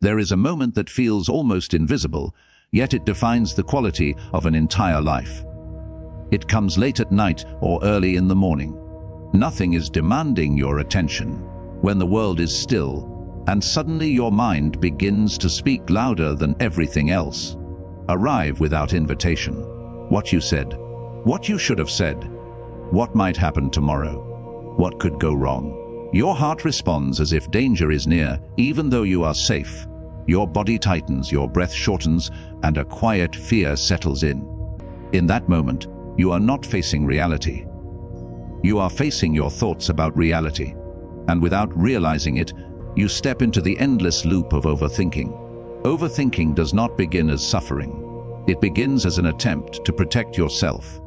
There is a moment that feels almost invisible, yet it defines the quality of an entire life. It comes late at night or early in the morning. Nothing is demanding your attention, when the world is still, and suddenly your mind begins to speak louder than everything else. Arrive without invitation. What you said, what you should have said, what might happen tomorrow, what could go wrong. Your heart responds as if danger is near, even though you are safe. Your body tightens, your breath shortens, and a quiet fear settles in. In that moment, you are not facing reality. You are facing your thoughts about reality, and without realizing it, you step into the endless loop of overthinking. Overthinking does not begin as suffering. It begins as an attempt to protect yourself.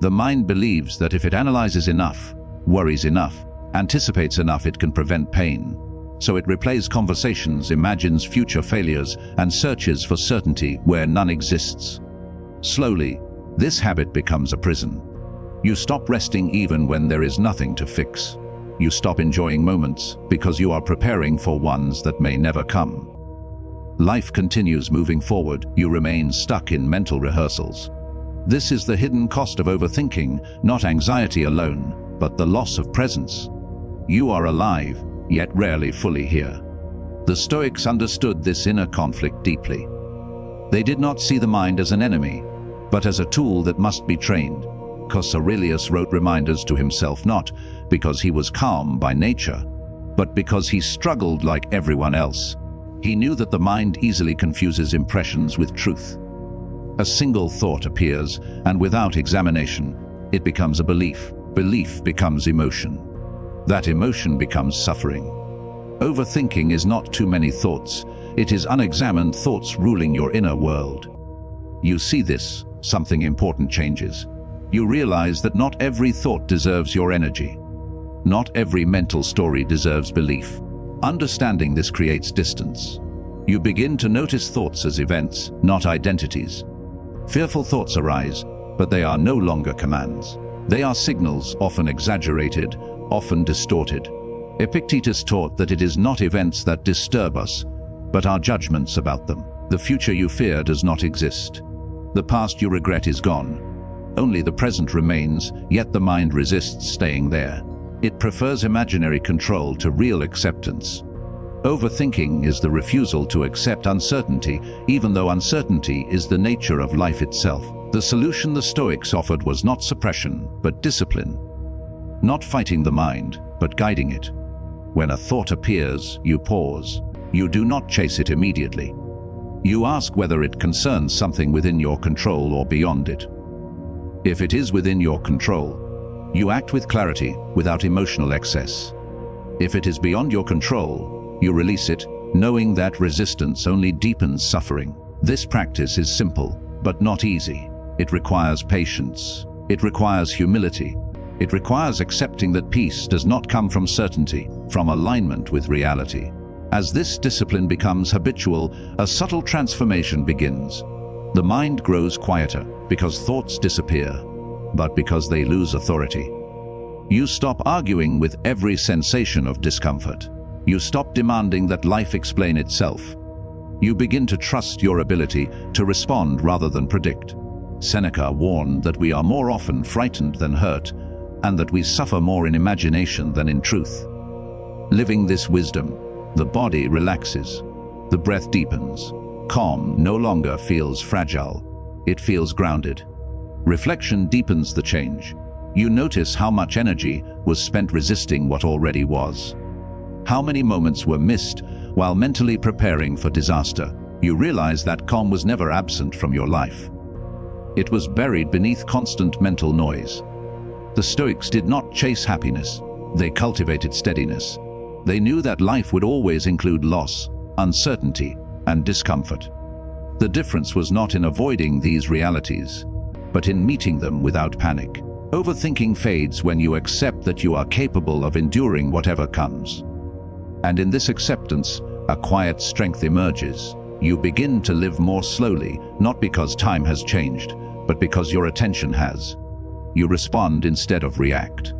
The mind believes that if it analyzes enough, worries enough, anticipates enough, it can prevent pain. So it replays conversations, imagines future failures, and searches for certainty where none exists. Slowly, this habit becomes a prison. You stop resting even when there is nothing to fix. You stop enjoying moments because you are preparing for ones that may never come. Life continues moving forward. You remain stuck in mental rehearsals. This is the hidden cost of overthinking, not anxiety alone, but the loss of presence. You are alive, yet rarely fully here. The Stoics understood this inner conflict deeply. They did not see the mind as an enemy, but as a tool that must be trained. Marcus Aurelius wrote reminders to himself not because he was calm by nature, but because he struggled like everyone else. He knew that the mind easily confuses impressions with truth. A single thought appears, and without examination, it becomes a belief. Belief becomes emotion. That emotion becomes suffering. Overthinking is not too many thoughts. It is unexamined thoughts ruling your inner world. You see this, something important changes. You realize that not every thought deserves your energy. Not every mental story deserves belief. Understanding this creates distance. You begin to notice thoughts as events, not identities. Fearful thoughts arise, but they are no longer commands. They are signals, often exaggerated, often distorted. Epictetus taught that it is not events that disturb us, but our judgments about them. The future you fear does not exist. The past you regret is gone. Only the present remains, yet the mind resists staying there. It prefers imaginary control to real acceptance. Overthinking is the refusal to accept uncertainty, even though uncertainty is the nature of life itself. The solution the Stoics offered was not suppression, but discipline. Not fighting the mind, but guiding it. When a thought appears, you pause. You do not chase it immediately. You ask whether it concerns something within your control or beyond it. If it is within your control, you act with clarity, without emotional excess. If it is beyond your control, you release it, knowing that resistance only deepens suffering. This practice is simple, but not easy. It requires patience. It requires humility. It requires accepting that peace does not come from certainty, from alignment with reality. As this discipline becomes habitual, a subtle transformation begins. The mind grows quieter, because thoughts disappear, but because they lose authority. You stop arguing with every sensation of discomfort. You stop demanding that life explain itself. You begin to trust your ability to respond rather than predict. Seneca warned that we are more often frightened than hurt, and that we suffer more in imagination than in truth. Living this wisdom, the body relaxes, the breath deepens. Calm no longer feels fragile, it feels grounded. Reflection deepens the change. You notice how much energy was spent resisting what already was. How many moments were missed while mentally preparing for disaster. You realize that calm was never absent from your life. It was buried beneath constant mental noise. The Stoics did not chase happiness, they cultivated steadiness. They knew that life would always include loss, uncertainty, and discomfort. The difference was not in avoiding these realities, but in meeting them without panic. Overthinking fades when you accept that you are capable of enduring whatever comes. And in this acceptance, a quiet strength emerges. You begin to live more slowly, not because time has changed, but because your attention has. You respond instead of react.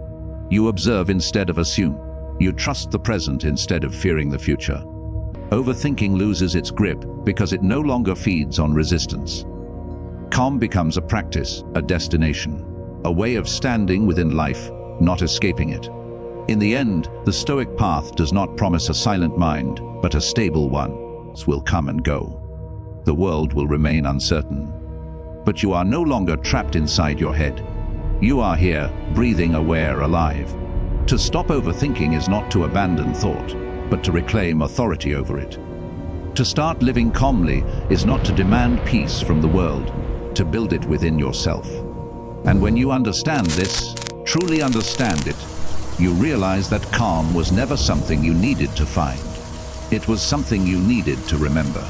You observe instead of assume. You trust the present instead of fearing the future. Overthinking loses its grip because it no longer feeds on resistance. Calm becomes a practice, a destination, a way of standing within life, not escaping it. In the end, the Stoic path does not promise a silent mind, but a stable one. Will come and go. The world will remain uncertain. But you are no longer trapped inside your head. You are here, breathing, aware, alive. To stop overthinking is not to abandon thought, but to reclaim authority over it. To start living calmly is not to demand peace from the world, to build it within yourself. And when you understand this, truly understand it, you realize that calm was never something you needed to find. It was something you needed to remember.